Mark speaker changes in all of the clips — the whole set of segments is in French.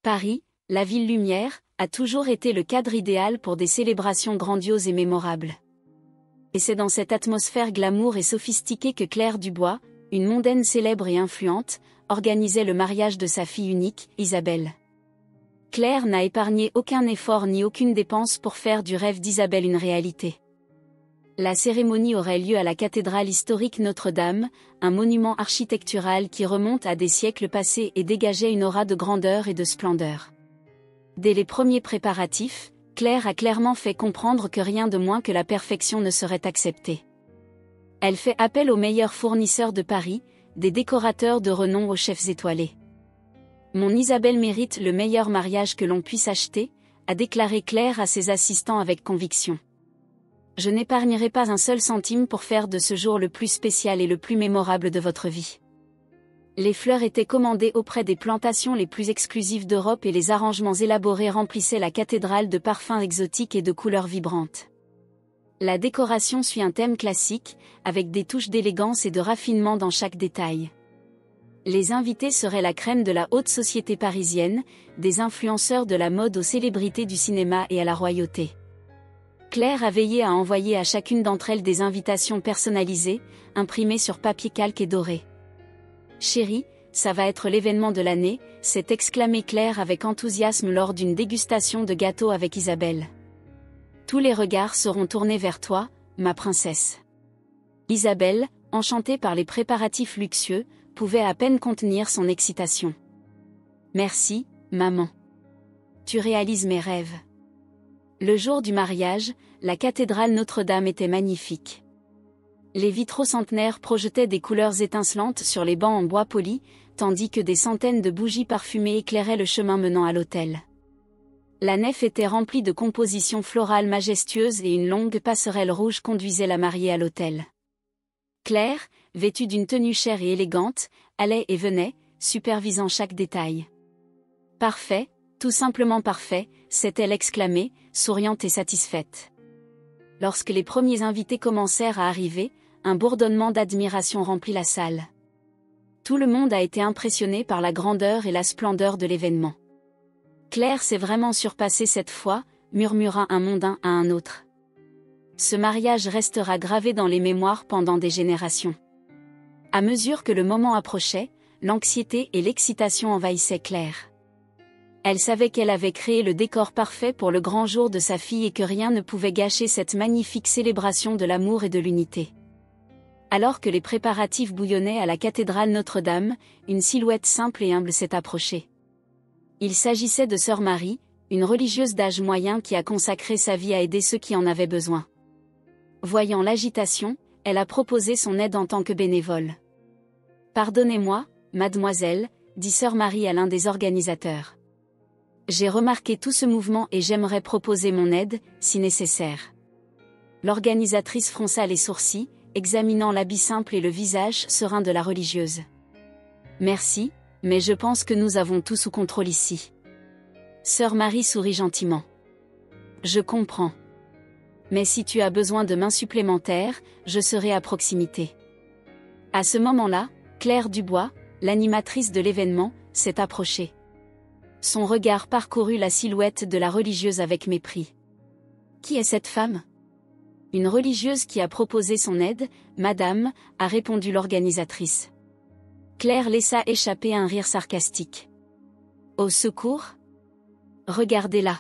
Speaker 1: Paris, la ville lumière, a toujours été le cadre idéal pour des célébrations grandioses et mémorables. Et c'est dans cette atmosphère glamour et sophistiquée que Claire Dubois, une mondaine célèbre et influente, organisait le mariage de sa fille unique, Isabelle. Claire n'a épargné aucun effort ni aucune dépense pour faire du rêve d'Isabelle une réalité. La cérémonie aurait lieu à la cathédrale historique Notre-Dame, un monument architectural qui remonte à des siècles passés et dégageait une aura de grandeur et de splendeur. Dès les premiers préparatifs, Claire a clairement fait comprendre que rien de moins que la perfection ne serait accepté. Elle fait appel aux meilleurs fournisseurs de Paris, des décorateurs de renom aux chefs étoilés. « Mon Isabelle mérite le meilleur mariage que l'on puisse acheter », a déclaré Claire à ses assistants avec conviction. « Je n'épargnerai pas un seul centime pour faire de ce jour le plus spécial et le plus mémorable de votre vie. » Les fleurs étaient commandées auprès des plantations les plus exclusives d'Europe et les arrangements élaborés remplissaient la cathédrale de parfums exotiques et de couleurs vibrantes. La décoration suit un thème classique, avec des touches d'élégance et de raffinement dans chaque détail. Les invités seraient la crème de la haute société parisienne, des influenceurs de la mode aux célébrités du cinéma et à la royauté. Claire a veillé à envoyer à chacune d'entre elles des invitations personnalisées, imprimées sur papier calque et doré. « Chérie, ça va être l'événement de l'année », s'est exclamée Claire avec enthousiasme lors d'une dégustation de gâteaux avec Isabelle. « Tous les regards seront tournés vers toi, ma princesse. » Isabelle, enchantée par les préparatifs luxueux, pouvait à peine contenir son excitation. « Merci, maman. Tu réalises mes rêves. » Le jour du mariage, la cathédrale Notre-Dame était magnifique. Les vitraux centenaires projetaient des couleurs étincelantes sur les bancs en bois poli, tandis que des centaines de bougies parfumées éclairaient le chemin menant à l'autel. La nef était remplie de compositions florales majestueuses et une longue passerelle rouge conduisait la mariée à l'autel. Claire, vêtue d'une tenue chère et élégante, allait et venait, supervisant chaque détail. « Parfait, tout simplement parfait », s'est-elle exclamée, souriante et satisfaite. Lorsque les premiers invités commencèrent à arriver, un bourdonnement d'admiration remplit la salle. Tout le monde a été impressionné par la grandeur et la splendeur de l'événement. « Claire s'est vraiment surpassée cette fois », murmura un mondain à un autre. Ce mariage restera gravé dans les mémoires pendant des générations. À mesure que le moment approchait, l'anxiété et l'excitation envahissaient Claire. Elle savait qu'elle avait créé le décor parfait pour le grand jour de sa fille et que rien ne pouvait gâcher cette magnifique célébration de l'amour et de l'unité. Alors que les préparatifs bouillonnaient à la cathédrale Notre-Dame, une silhouette simple et humble s'est approchée. Il s'agissait de Sœur Marie, une religieuse d'âge moyen qui a consacré sa vie à aider ceux qui en avaient besoin. Voyant l'agitation, elle a proposé son aide en tant que bénévole. « Pardonnez-moi, mademoiselle », dit Sœur Marie à l'un des organisateurs. J'ai remarqué tout ce mouvement et j'aimerais proposer mon aide, si nécessaire. L'organisatrice fronça les sourcils, examinant l'habit simple et le visage serein de la religieuse. Merci, mais je pense que nous avons tout sous contrôle ici. Sœur Marie sourit gentiment. Je comprends. Mais si tu as besoin de mains supplémentaires, je serai à proximité. À ce moment-là, Claire Dubois, l'animatrice de l'événement, s'est approchée. Son regard parcourut la silhouette de la religieuse avec mépris. « Qui est cette femme ? » Une religieuse qui a proposé son aide, madame, a répondu l'organisatrice. Claire laissa échapper un rire sarcastique. « Au secours ? Regardez-la.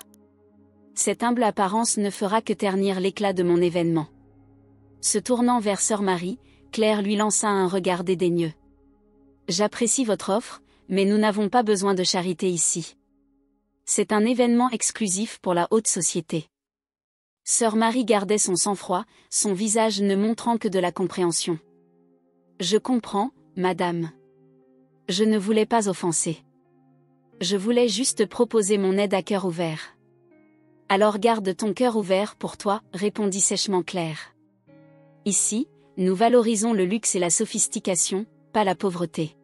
Speaker 1: Cette humble apparence ne fera que ternir l'éclat de mon événement. » Se tournant vers Sœur Marie, Claire lui lança un regard dédaigneux. « J'apprécie votre offre, mais nous n'avons pas besoin de charité ici. C'est un événement exclusif pour la haute société. » Sœur Marie gardait son sang-froid, son visage ne montrant que de la compréhension. « Je comprends, madame. Je ne voulais pas offenser. Je voulais juste proposer mon aide à cœur ouvert. »« Alors garde ton cœur ouvert pour toi, » répondit sèchement Claire. « Ici, nous valorisons le luxe et la sophistication, pas la pauvreté. »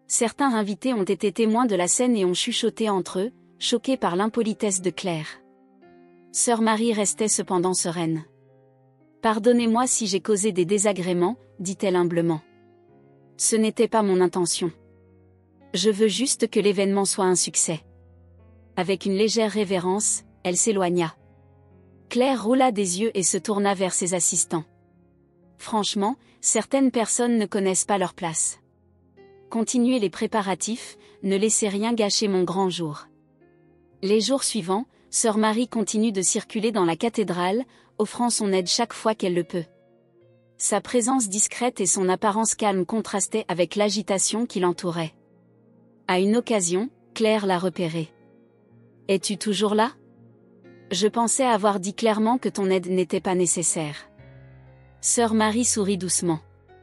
Speaker 1: Certains invités ont été témoins de la scène et ont chuchoté entre eux, choqués par l'impolitesse de Claire. Sœur Marie restait cependant sereine. « Pardonnez-moi si j'ai causé des désagréments, » dit-elle humblement. « Ce n'était pas mon intention. Je veux juste que l'événement soit un succès. » Avec une légère révérence, elle s'éloigna. Claire roula des yeux et se tourna vers ses assistants. Franchement, certaines personnes ne connaissent pas leur place. Continuez les préparatifs, ne laissez rien gâcher mon grand jour. Les jours suivants, Sœur Marie continue de circuler dans la cathédrale, offrant son aide chaque fois qu'elle le peut. Sa présence discrète et son apparence calme contrastaient avec l'agitation qui l'entourait. À une occasion, Claire l'a repérée. « Es-tu toujours là ? Je pensais avoir dit clairement que ton aide n'était pas nécessaire. » Sœur Marie sourit doucement.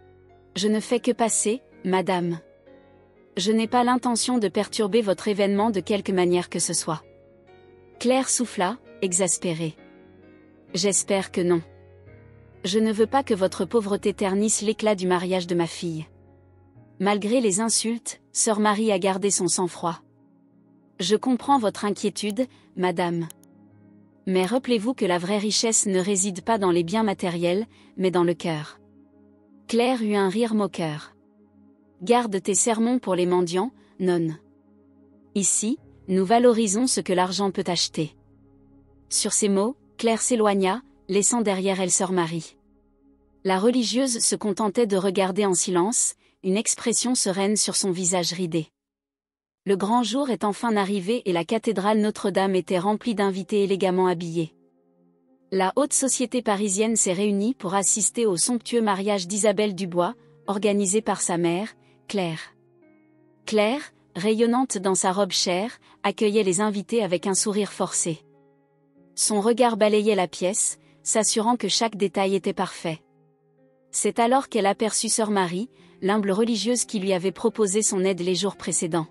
Speaker 1: « Je ne fais que passer, madame. Je n'ai pas l'intention de perturber votre événement de quelque manière que ce soit. » Claire souffla, exaspérée. « J'espère que non. Je ne veux pas que votre pauvreté ternisse l'éclat du mariage de ma fille. » Malgré les insultes, Sœur Marie a gardé son sang-froid. « Je comprends votre inquiétude, madame. Mais rappelez-vous que la vraie richesse ne réside pas dans les biens matériels, mais dans le cœur. » Claire eut un rire moqueur. « Garde tes sermons pour les mendiants, nonne. Ici, nous valorisons ce que l'argent peut acheter. » Sur ces mots, Claire s'éloigna, laissant derrière elle Sœur Marie. La religieuse se contentait de regarder en silence, une expression sereine sur son visage ridé. Le grand jour est enfin arrivé et la cathédrale Notre-Dame était remplie d'invités élégamment habillés. La haute société parisienne s'est réunie pour assister au somptueux mariage d'Isabelle Dubois, organisé par sa mère, Claire. Claire, rayonnante dans sa robe chère, accueillait les invités avec un sourire forcé. Son regard balayait la pièce, s'assurant que chaque détail était parfait. C'est alors qu'elle aperçut Sœur Marie, l'humble religieuse qui lui avait proposé son aide les jours précédents.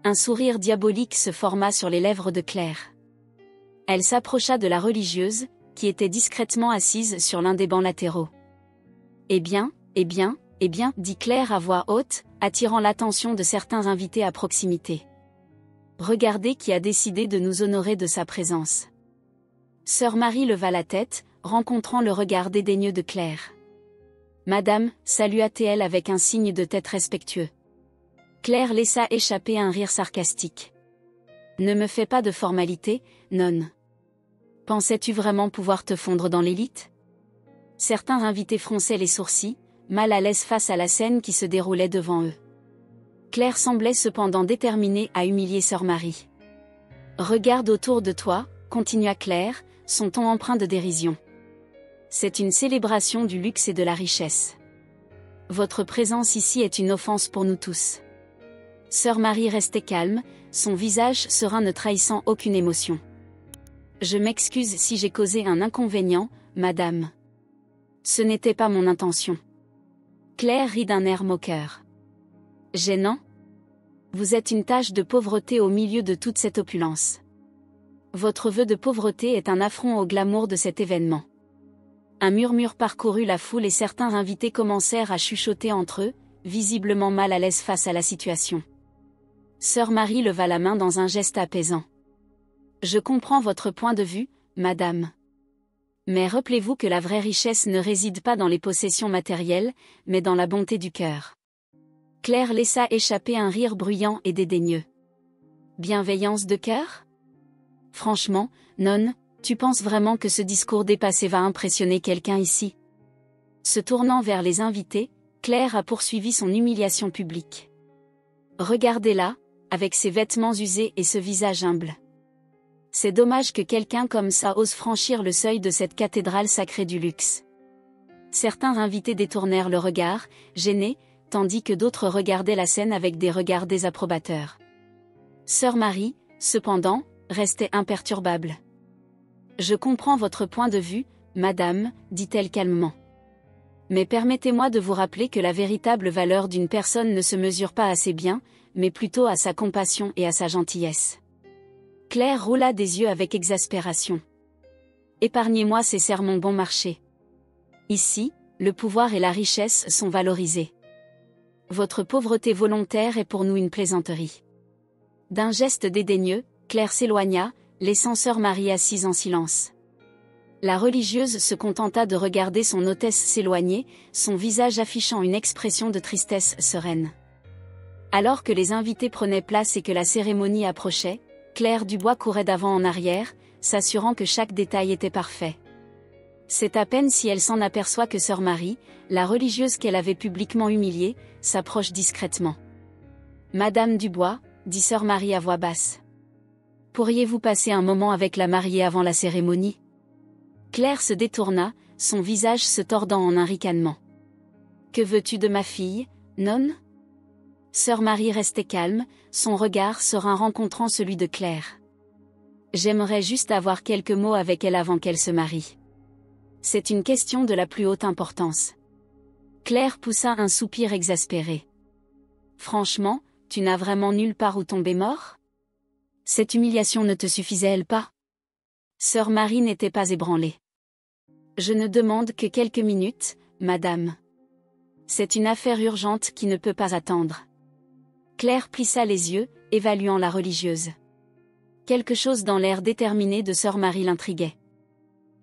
Speaker 1: Un sourire diabolique se forma sur les lèvres de Claire. Elle s'approcha de la religieuse, qui était discrètement assise sur l'un des bancs latéraux. « Eh bien, dit Claire à voix haute, attirant l'attention de certains invités à proximité. « Regardez qui a décidé de nous honorer de sa présence. » Sœur Marie leva la tête, rencontrant le regard dédaigneux de Claire. « Madame, salua-t-elle avec un signe de tête respectueux. » Claire laissa échapper un rire sarcastique. « Ne me fais pas de formalité, nonne. Pensais-tu vraiment pouvoir te fondre dans l'élite ?» Certains invités fronçaient les sourcils, mal à l'aise face à la scène qui se déroulait devant eux. Claire semblait cependant déterminée à humilier Sœur Marie. « Regarde autour de toi, » continua Claire, son ton empreint de dérision. « C'est une célébration du luxe et de la richesse. Votre présence ici est une offense pour nous tous. » Sœur Marie restait calme, son visage serein ne trahissant aucune émotion. « Je m'excuse si j'ai causé un inconvénient, madame. Ce n'était pas mon intention. » Claire rit d'un air moqueur. « Gênant ? Vous êtes une tache de pauvreté au milieu de toute cette opulence. Votre vœu de pauvreté est un affront au glamour de cet événement. » Un murmure parcourut la foule et certains invités commencèrent à chuchoter entre eux, visiblement mal à l'aise face à la situation. Sœur Marie leva la main dans un geste apaisant. « Je comprends votre point de vue, madame. Mais rappelez-vous que la vraie richesse ne réside pas dans les possessions matérielles, mais dans la bonté du cœur. » Claire laissa échapper un rire bruyant et dédaigneux. « Bienveillance de cœur ? Franchement, nonne, tu penses vraiment que ce discours dépassé va impressionner quelqu'un ici ? » Se tournant vers les invités, Claire a poursuivi son humiliation publique. « Regardez-la, avec ses vêtements usés et ce visage humble. C'est dommage que quelqu'un comme ça ose franchir le seuil de cette cathédrale sacrée du luxe. » Certains invités détournèrent le regard, gênés, tandis que d'autres regardaient la scène avec des regards désapprobateurs. Sœur Marie, cependant, restait imperturbable. « Je comprends votre point de vue, madame, dit-elle calmement. Mais permettez-moi de vous rappeler que la véritable valeur d'une personne ne se mesure pas à ses biens, mais plutôt à sa compassion et à sa gentillesse. » Claire roula des yeux avec exaspération. « Épargnez-moi ces sermons bon marché. Ici, le pouvoir et la richesse sont valorisés. Votre pauvreté volontaire est pour nous une plaisanterie. » D'un geste dédaigneux, Claire s'éloigna, laissant Sœur Marie assise en silence. La religieuse se contenta de regarder son hôtesse s'éloigner, son visage affichant une expression de tristesse sereine. Alors que les invités prenaient place et que la cérémonie approchait, Claire Dubois courait d'avant en arrière, s'assurant que chaque détail était parfait. C'est à peine si elle s'en aperçoit que sœur Marie, la religieuse qu'elle avait publiquement humiliée, s'approche discrètement. « Madame Dubois », dit sœur Marie à voix basse. « Pourriez-vous passer un moment avec la mariée avant la cérémonie ?» Claire se détourna, son visage se tordant en un ricanement. « Que veux-tu de ma fille, nonne ?» Sœur Marie restait calme, son regard serein rencontrant celui de Claire. « J'aimerais juste avoir quelques mots avec elle avant qu'elle se marie. C'est une question de la plus haute importance. » Claire poussa un soupir exaspéré. « Franchement, tu n'as vraiment nulle part où tomber mort ? Cette humiliation ne te suffisait-elle pas ? » Sœur Marie n'était pas ébranlée. « Je ne demande que quelques minutes, madame. C'est une affaire urgente qui ne peut pas attendre. » Claire plissa les yeux, évaluant la religieuse. Quelque chose dans l'air déterminé de sœur Marie l'intriguait.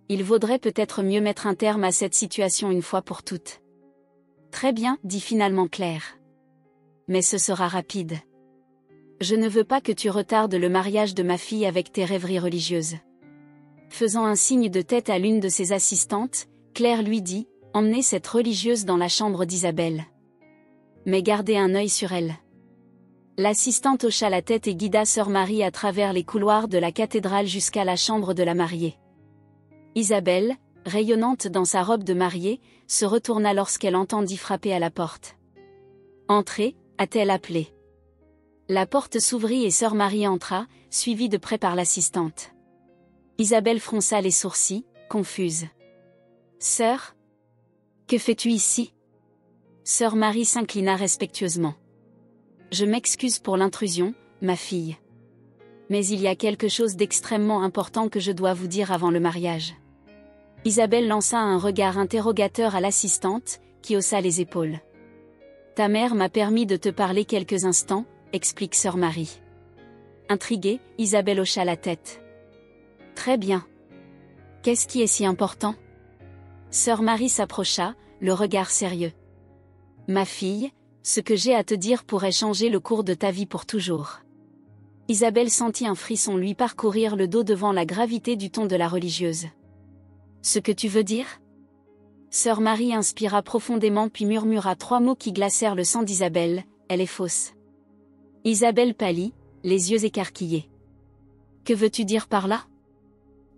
Speaker 1: Il vaudrait peut-être mieux mettre un terme à cette situation une fois pour toutes. « Très bien, dit finalement Claire. Mais ce sera rapide. Je ne veux pas que tu retardes le mariage de ma fille avec tes rêveries religieuses. » Faisant un signe de tête à l'une de ses assistantes, Claire lui dit, « Emmenez cette religieuse dans la chambre d'Isabelle. Mais gardez un œil sur elle. » L'assistante hocha la tête et guida sœur Marie à travers les couloirs de la cathédrale jusqu'à la chambre de la mariée. Isabelle, rayonnante dans sa robe de mariée, se retourna lorsqu'elle entendit frapper à la porte. « Entrez », a-t-elle appelé. La porte s'ouvrit et sœur Marie entra, suivie de près par l'assistante. Isabelle fronça les sourcils, confuse. « Sœur ? Que fais-tu ici ?» Sœur Marie s'inclina respectueusement. « Je m'excuse pour l'intrusion, ma fille. Mais il y a quelque chose d'extrêmement important que je dois vous dire avant le mariage. » Isabelle lança un regard interrogateur à l'assistante, qui haussa les épaules. « Ta mère m'a permis de te parler quelques instants, » explique sœur Marie. Intriguée, Isabelle hocha la tête. « Très bien. Qu'est-ce qui est si important ?» Sœur Marie s'approcha, le regard sérieux. « Ma fille, ce que j'ai à te dire pourrait changer le cours de ta vie pour toujours. » Isabelle sentit un frisson lui parcourir le dos devant la gravité du ton de la religieuse. « Ce que tu veux dire ?» Sœur Marie inspira profondément puis murmura 3 mots qui glacèrent le sang d'Isabelle, « Elle est fausse. » Isabelle pâlit, les yeux écarquillés. « Que veux-tu dire par là ?»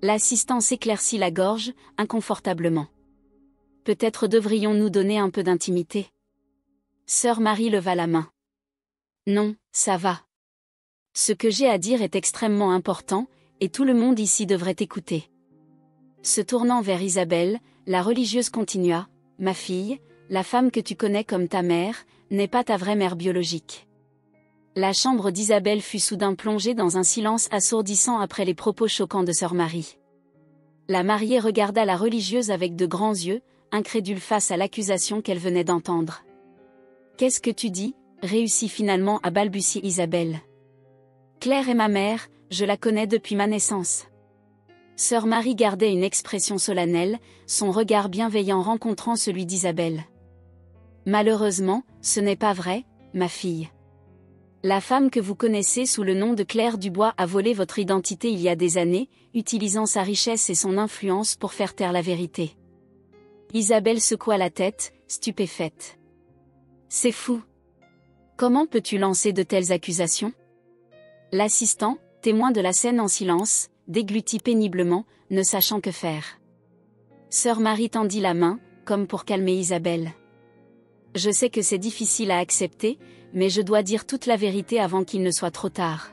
Speaker 1: L'assistant s'éclaircit la gorge, inconfortablement. « Peut-être devrions-nous donner un peu d'intimité. » Sœur Marie leva la main. « Non, ça va. Ce que j'ai à dire est extrêmement important, et tout le monde ici devrait écouter. » Se tournant vers Isabelle, la religieuse continua, « Ma fille, la femme que tu connais comme ta mère, n'est pas ta vraie mère biologique. » La chambre d'Isabelle fut soudain plongée dans un silence assourdissant après les propos choquants de sœur Marie. La mariée regarda la religieuse avec de grands yeux, incrédule face à l'accusation qu'elle venait d'entendre. « Qu'est-ce que tu dis ?» réussit finalement à balbutier Isabelle. « Claire est ma mère, je la connais depuis ma naissance. » Sœur Marie gardait une expression solennelle, son regard bienveillant rencontrant celui d'Isabelle. « Malheureusement, ce n'est pas vrai, ma fille. La femme que vous connaissez sous le nom de Claire Dubois a volé votre identité il y a des années, utilisant sa richesse et son influence pour faire taire la vérité. » Isabelle secoua la tête, stupéfaite. « C'est fou. Comment peux-tu lancer de telles accusations ?» L'assistant, témoin de la scène en silence, déglutit péniblement, ne sachant que faire. Sœur Marie tendit la main, comme pour calmer Isabelle. « Je sais que c'est difficile à accepter, mais je dois dire toute la vérité avant qu'il ne soit trop tard. »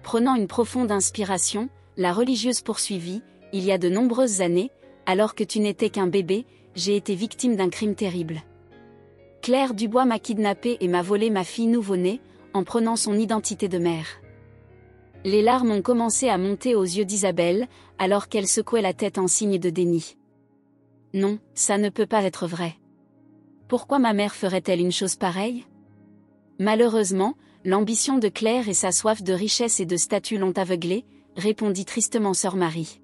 Speaker 1: Prenant une profonde inspiration, la religieuse poursuivit, « Il y a de nombreuses années, alors que tu n'étais qu'un bébé, j'ai été victime d'un crime terrible. Claire Dubois m'a kidnappée et m'a volé ma fille nouveau-née, en prenant son identité de mère. » Les larmes ont commencé à monter aux yeux d'Isabelle, alors qu'elle secouait la tête en signe de déni. « Non, ça ne peut pas être vrai. Pourquoi ma mère ferait-elle une chose pareille ? » Malheureusement, l'ambition de Claire et sa soif de richesse et de statut l'ont aveuglée, répondit tristement sœur Marie.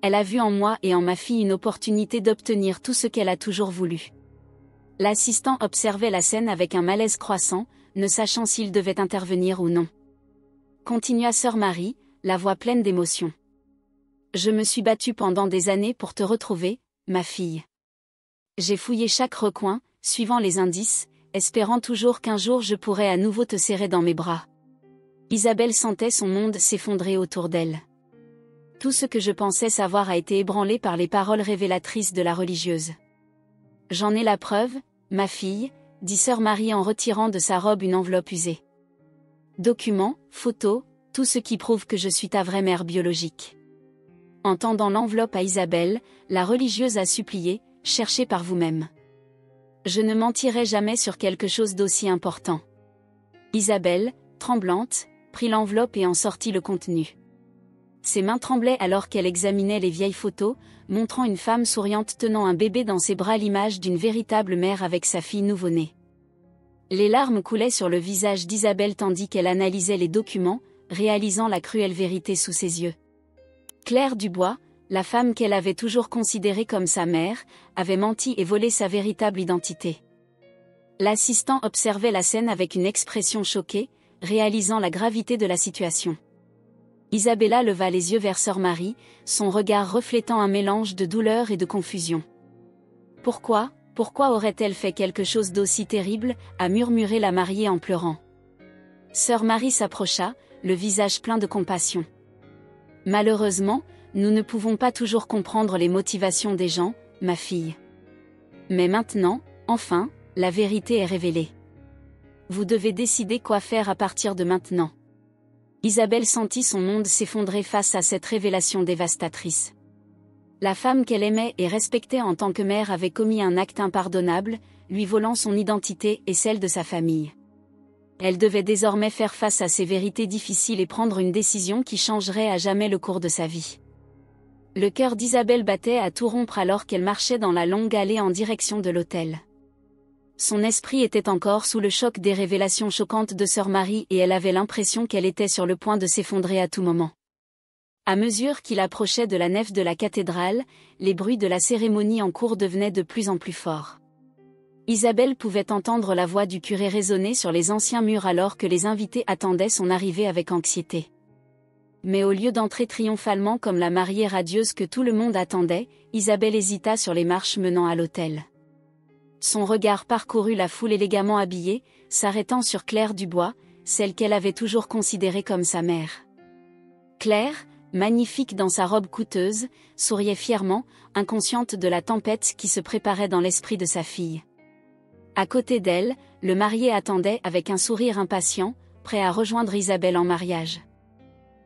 Speaker 1: Elle a vu en moi et en ma fille une opportunité d'obtenir tout ce qu'elle a toujours voulu. L'assistant observait la scène avec un malaise croissant, ne sachant s'il devait intervenir ou non. Continua sœur Marie, la voix pleine d'émotion. Je me suis battue pendant des années pour te retrouver, ma fille. J'ai fouillé chaque recoin, suivant les indices, espérant toujours qu'un jour je pourrais à nouveau te serrer dans mes bras. Isabelle sentait son monde s'effondrer autour d'elle. Tout ce que je pensais savoir a été ébranlé par les paroles révélatrices de la religieuse. J'en ai la preuve, ma fille, dit sœur Marie en retirant de sa robe une enveloppe usée. Documents, photos, tout ce qui prouve que je suis ta vraie mère biologique. En tendant l'enveloppe à Isabelle, la religieuse a supplié, cherchez par vous-même. Je ne mentirai jamais sur quelque chose d'aussi important. Isabelle, tremblante, prit l'enveloppe et en sortit le contenu. Ses mains tremblaient alors qu'elle examinait les vieilles photos, montrant une femme souriante tenant un bébé dans ses bras, l'image d'une véritable mère avec sa fille nouveau-née. Les larmes coulaient sur le visage d'Isabelle tandis qu'elle analysait les documents, réalisant la cruelle vérité sous ses yeux. Claire Dubois, la femme qu'elle avait toujours considérée comme sa mère, avait menti et volé sa véritable identité. L'assistant observait la scène avec une expression choquée, réalisant la gravité de la situation. Isabella leva les yeux vers sœur Marie, son regard reflétant un mélange de douleur et de confusion. Pourquoi aurait-elle fait quelque chose d'aussi terrible, a murmuré la mariée en pleurant. Sœur Marie s'approcha, le visage plein de compassion. Malheureusement, nous ne pouvons pas toujours comprendre les motivations des gens, ma fille. Mais maintenant, enfin, la vérité est révélée. Vous devez décider quoi faire à partir de maintenant. Isabelle sentit son monde s'effondrer face à cette révélation dévastatrice. La femme qu'elle aimait et respectait en tant que mère avait commis un acte impardonnable, lui volant son identité et celle de sa famille. Elle devait désormais faire face à ces vérités difficiles et prendre une décision qui changerait à jamais le cours de sa vie. Le cœur d'Isabelle battait à tout rompre alors qu'elle marchait dans la longue allée en direction de l'hôtel. Son esprit était encore sous le choc des révélations choquantes de sœur Marie et elle avait l'impression qu'elle était sur le point de s'effondrer à tout moment. À mesure qu'il approchait de la nef de la cathédrale, les bruits de la cérémonie en cours devenaient de plus en plus forts. Isabelle pouvait entendre la voix du curé résonner sur les anciens murs alors que les invités attendaient son arrivée avec anxiété. Mais au lieu d'entrer triomphalement comme la mariée radieuse que tout le monde attendait, Isabelle hésita sur les marches menant à l'autel. Son regard parcourut la foule élégamment habillée, s'arrêtant sur Claire Dubois, celle qu'elle avait toujours considérée comme sa mère. Claire, magnifique dans sa robe coûteuse, souriait fièrement, inconsciente de la tempête qui se préparait dans l'esprit de sa fille. À côté d'elle, le marié attendait avec un sourire impatient, prêt à rejoindre Isabelle en mariage.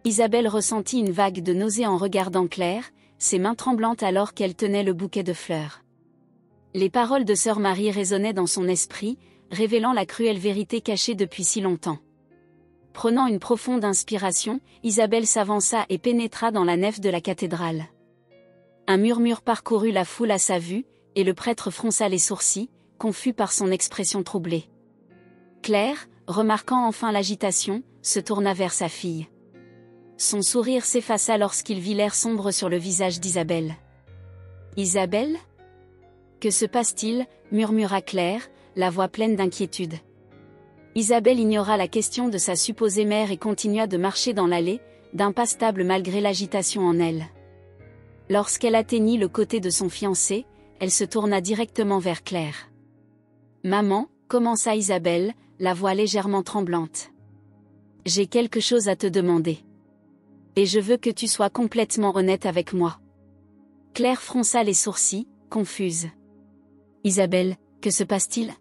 Speaker 1: Isabelle ressentit une vague de nausée en regardant Claire, ses mains tremblantes alors qu'elle tenait le bouquet de fleurs. Les paroles de sœur Marie résonnaient dans son esprit, révélant la cruelle vérité cachée depuis si longtemps. Prenant une profonde inspiration, Isabelle s'avança et pénétra dans la nef de la cathédrale. Un murmure parcourut la foule à sa vue, et le prêtre fronça les sourcils, confus par son expression troublée. Claire, remarquant enfin l'agitation, se tourna vers sa fille. Son sourire s'effaça lorsqu'il vit l'air sombre sur le visage d'Isabelle. « Isabelle ? Que se passe-t-il » murmura Claire, la voix pleine d'inquiétude. Isabelle ignora la question de sa supposée mère et continua de marcher dans l'allée, d'impassable malgré l'agitation en elle. Lorsqu'elle atteignit le côté de son fiancé, elle se tourna directement vers Claire. « Maman » commença Isabelle, la voix légèrement tremblante. « J'ai quelque chose à te demander. Et je veux que tu sois complètement honnête avec moi. » Claire fronça les sourcils, confuse. « Isabelle, que se passe-t-il ?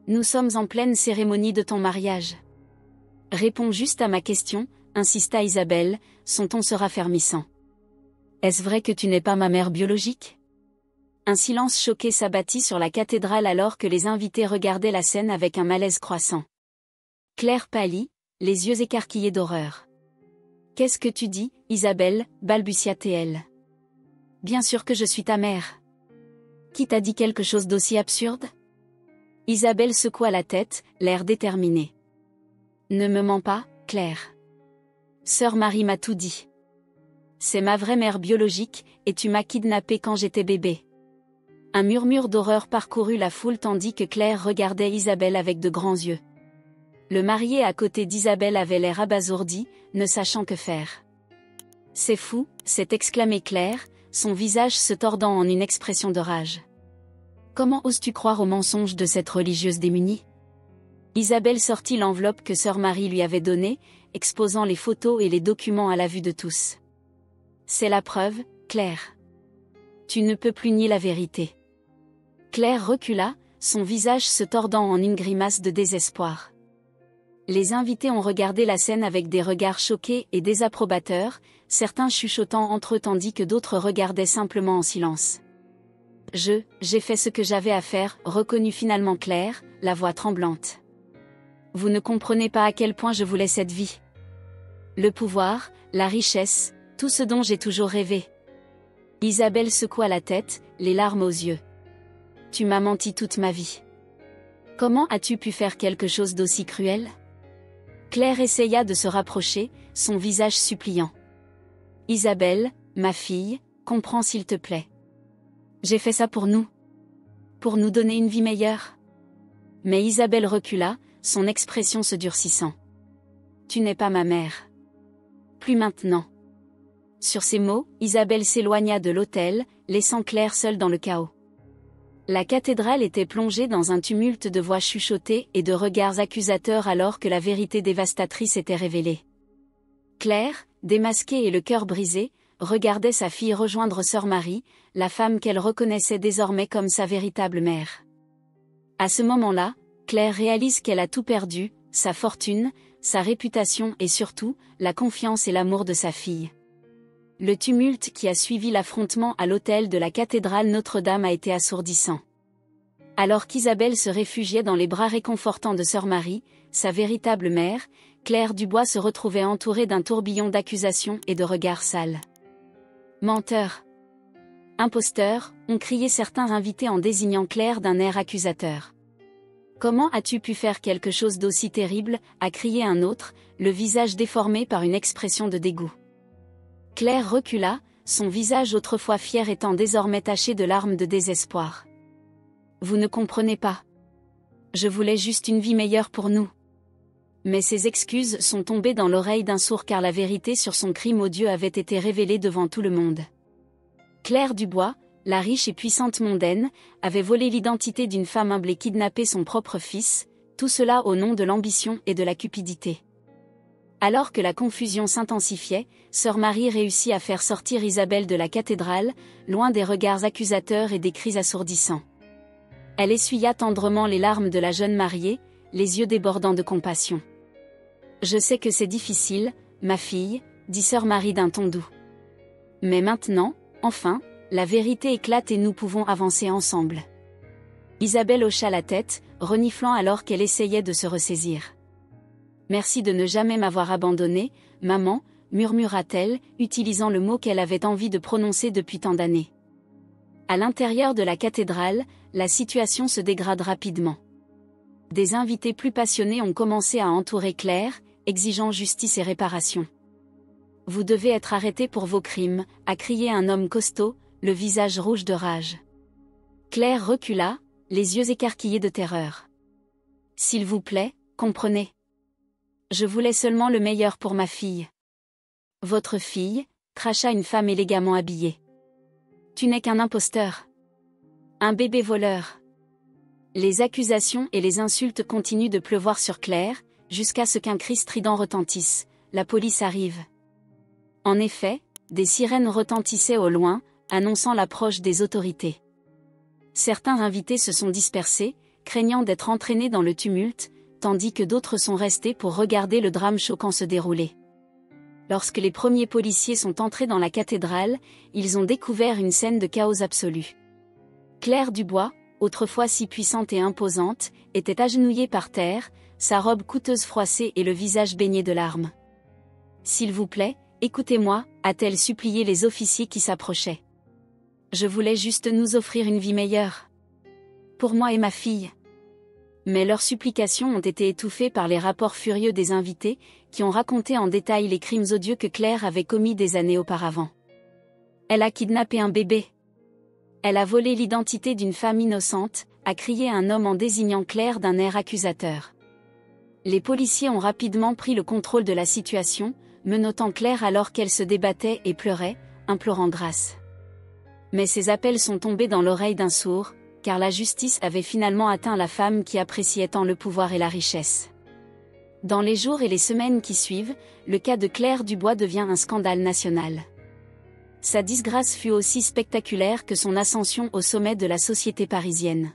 Speaker 1: Nous sommes en pleine cérémonie de ton mariage. » « Réponds juste à ma question, » insista Isabelle, son ton se raffermissant. « Est-ce vrai que tu n'es pas ma mère biologique ? » Un silence choqué s'abattit sur la cathédrale alors que les invités regardaient la scène avec un malaise croissant. Claire pâlit, les yeux écarquillés d'horreur. « Qu'est-ce que tu dis, Isabelle » balbutia-t-elle. « Bien sûr que je suis ta mère. Qui t'a dit quelque chose d'aussi absurde ? » Isabelle secoua la tête, l'air déterminé. « Ne me mens pas, Claire. Sœur Marie m'a tout dit. C'est ma vraie mère biologique, et tu m'as kidnappée quand j'étais bébé. » Un murmure d'horreur parcourut la foule tandis que Claire regardait Isabelle avec de grands yeux. Le marié à côté d'Isabelle avait l'air abasourdi, ne sachant que faire. « C'est fou !» s'est exclamé Claire, son visage se tordant en une expression de rage. « Comment oses-tu croire aux mensonges de cette religieuse démunie ?» Isabelle sortit l'enveloppe que sœur Marie lui avait donnée, exposant les photos et les documents à la vue de tous. « C'est la preuve, Claire. Tu ne peux plus nier la vérité. » Claire recula, son visage se tordant en une grimace de désespoir. Les invités ont regardé la scène avec des regards choqués et désapprobateurs, certains chuchotant entre eux tandis que d'autres regardaient simplement en silence. « J'ai fait ce que j'avais à faire », reconnut finalement Claire, la voix tremblante. « Vous ne comprenez pas à quel point je voulais cette vie. Le pouvoir, la richesse, tout ce dont j'ai toujours rêvé. » Isabelle secoua la tête, les larmes aux yeux. « Tu m'as menti toute ma vie. Comment as-tu pu faire quelque chose d'aussi cruel ?» Claire essaya de se rapprocher, son visage suppliant. « Isabelle, ma fille, comprends s'il te plaît. J'ai fait ça pour nous. Pour nous donner une vie meilleure. » Mais Isabelle recula, son expression se durcissant. « Tu n'es pas ma mère. Plus maintenant. » Sur ces mots, Isabelle s'éloigna de l'autel, laissant Claire seule dans le chaos. La cathédrale était plongée dans un tumulte de voix chuchotées et de regards accusateurs alors que la vérité dévastatrice était révélée. Claire, démasquée et le cœur brisé, regardait sa fille rejoindre sœur Marie, la femme qu'elle reconnaissait désormais comme sa véritable mère. À ce moment-là, Claire réalise qu'elle a tout perdu, sa fortune, sa réputation et surtout, la confiance et l'amour de sa fille. Le tumulte qui a suivi l'affrontement à l'autel de la cathédrale Notre-Dame a été assourdissant. Alors qu'Isabelle se réfugiait dans les bras réconfortants de sœur Marie, sa véritable mère, Claire Dubois se retrouvait entourée d'un tourbillon d'accusations et de regards sales. « Menteur ! Imposteur !» ont crié certains invités en désignant Claire d'un air accusateur. « Comment as-tu pu faire quelque chose d'aussi terrible ?» a crié un autre, le visage déformé par une expression de dégoût. Claire recula, son visage autrefois fier étant désormais taché de larmes de désespoir. « Vous ne comprenez pas. Je voulais juste une vie meilleure pour nous. » Mais ces excuses sont tombées dans l'oreille d'un sourd car la vérité sur son crime odieux avait été révélée devant tout le monde. Claire Dubois, la riche et puissante mondaine, avait volé l'identité d'une femme humble et kidnappé son propre fils, tout cela au nom de l'ambition et de la cupidité. Alors que la confusion s'intensifiait, sœur Marie réussit à faire sortir Isabelle de la cathédrale, loin des regards accusateurs et des cris assourdissants. Elle essuya tendrement les larmes de la jeune mariée, les yeux débordant de compassion. « Je sais que c'est difficile, ma fille, » dit sœur Marie d'un ton doux. « Mais maintenant, enfin, la vérité éclate et nous pouvons avancer ensemble. » Isabelle hocha la tête, reniflant alors qu'elle essayait de se ressaisir. « Merci de ne jamais m'avoir abandonnée, maman, » murmura-t-elle, utilisant le mot qu'elle avait envie de prononcer depuis tant d'années. À l'intérieur de la cathédrale, la situation se dégrade rapidement. Des invités plus passionnés ont commencé à entourer Claire, exigeant justice et réparation. « Vous devez être arrêté pour vos crimes » a crié un homme costaud, le visage rouge de rage. Claire recula, les yeux écarquillés de terreur. « S'il vous plaît, comprenez. Je voulais seulement le meilleur pour ma fille. »« Votre fille » cracha une femme élégamment habillée. « Tu n'es qu'un imposteur. Un bébé voleur. » Les accusations et les insultes continuent de pleuvoir sur Claire, jusqu'à ce qu'un cri strident retentisse. « La police arrive. » En effet, des sirènes retentissaient au loin, annonçant l'approche des autorités. Certains invités se sont dispersés, craignant d'être entraînés dans le tumulte, tandis que d'autres sont restés pour regarder le drame choquant se dérouler. Lorsque les premiers policiers sont entrés dans la cathédrale, ils ont découvert une scène de chaos absolu. Claire Dubois, autrefois si puissante et imposante, était agenouillée par terre, sa robe coûteuse froissée et le visage baigné de larmes. « S'il vous plaît, écoutez-moi » a-t-elle supplié les officiers qui s'approchaient. « Je voulais juste nous offrir une vie meilleure. Pour moi et ma fille. » Mais leurs supplications ont été étouffées par les rapports furieux des invités, qui ont raconté en détail les crimes odieux que Claire avait commis des années auparavant. Elle a kidnappé un bébé. Elle a volé l'identité d'une femme innocente, a crié un homme en désignant Claire d'un air accusateur. Les policiers ont rapidement pris le contrôle de la situation, menottant Claire alors qu'elle se débattait et pleurait, implorant grâce. Mais ces appels sont tombés dans l'oreille d'un sourd, car la justice avait finalement atteint la femme qui appréciait tant le pouvoir et la richesse. Dans les jours et les semaines qui suivent, le cas de Claire Dubois devient un scandale national. Sa disgrâce fut aussi spectaculaire que son ascension au sommet de la société parisienne.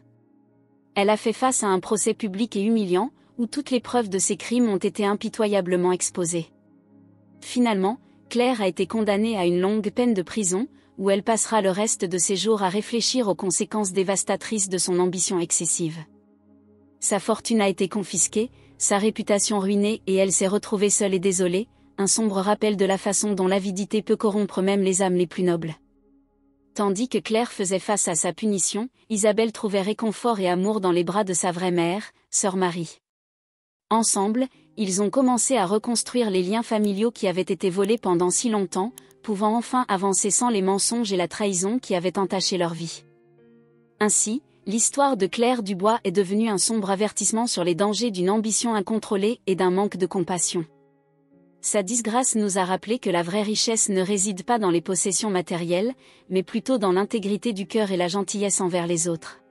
Speaker 1: Elle a fait face à un procès public et humiliant, où toutes les preuves de ses crimes ont été impitoyablement exposées. Finalement, Claire a été condamnée à une longue peine de prison, où elle passera le reste de ses jours à réfléchir aux conséquences dévastatrices de son ambition excessive. Sa fortune a été confisquée, sa réputation ruinée et elle s'est retrouvée seule et désolée, un sombre rappel de la façon dont l'avidité peut corrompre même les âmes les plus nobles. Tandis que Claire faisait face à sa punition, Isabelle trouvait réconfort et amour dans les bras de sa vraie mère, sœur Marie. Ensemble, ils ont commencé à reconstruire les liens familiaux qui avaient été volés pendant si longtemps, pouvant enfin avancer sans les mensonges et la trahison qui avaient entaché leur vie. Ainsi, l'histoire de Claire Dubois est devenue un sombre avertissement sur les dangers d'une ambition incontrôlée et d'un manque de compassion. Sa disgrâce nous a rappelé que la vraie richesse ne réside pas dans les possessions matérielles, mais plutôt dans l'intégrité du cœur et la gentillesse envers les autres.